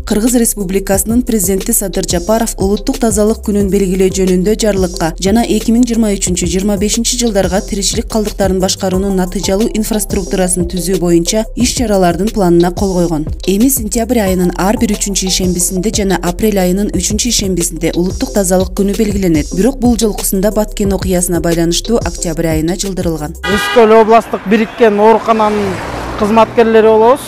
Кыргыз Республикасынын президенти Садыр Жапаров улуттук тазалык күнүн белгилөө жөнүндө жарлыкка жана 2023-25 жылдарга тиричилик калдыктарын башкаруунун натыйжалуу инфраструктурасын түзүү боюнча иш-чаралардын планына кол койгон. Эми сентябрь айынын ар бир 3-ишембисинде жана апрель айынын 3-ишембисинде улуттук тазалык күнү белгиленет. Бирок бул жолкусунда Баткен окуясына байланыштуу октябрь айына жылдырылган. Үскөл областтык бириккен оорукананын кызматкерлери болобуз.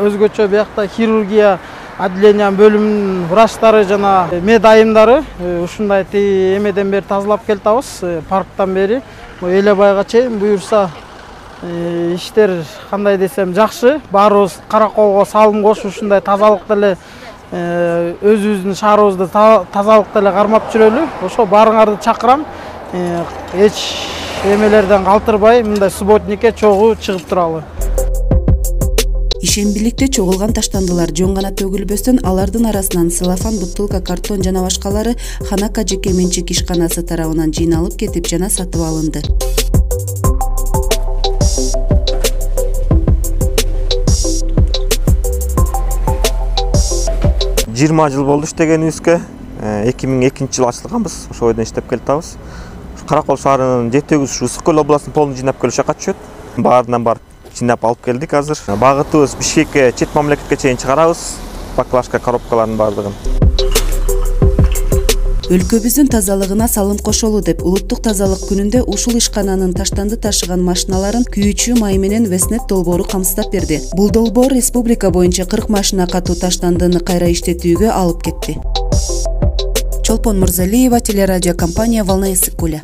Өзгөчө биякта хирургия отделение бөлүмүнүн врачтары жана мед айымдары ушундай эмеден бери тазалап келатабыз. Парктан бери Элебайга чейин буюрса иштер кандай десем жакшы. Баарыбыз караколго салым кошуп ушундай тазалыкты эле өзүбүздүн шаарыбызды тазалыкта эле кармап жүрөлү. Ошо баарыңарды чакырам. Эч эмелерден калтырбай мындай субботникке чогуу чыгып туралы. Ишембиликте чогулган таштандылар жөн гана төгүлбөстөн, алардын арасынан целлофан, бутылка, картон жана башкалары Ханака жеке менчик ишканасы тарабынан жыйналып кетип жана сатып алынды. Жыл болду иштегенибизге. 2002 жылы ачылганбыз. Ошол бойдон иштеп келатабыз. Каракол шаарынын жетеги Ысык-Көл областынын полун жыйнап келүү шакка түшөт. Баарынан барып жыйнап алып келдик азыр. Багытыбыз Бишкекке, чет мамлекетке чейин чыгарабыз. Баклажка коробкалардын баардыгын. Өлкөбүздүн тазалыгына салым кошолу деп улуттук тазалык күнүндө ушул ишкананын таштанды ташыган машиналарын күйүүчү май менен Веснет долбоору камсыздап берди. Бул долбоор республика боюнча 40 машина катуу таштандыны кайра иштетүүгө алып кетти. Чолпон Мурзалиева, телерадиокомпания «Волна Ысык-Куля».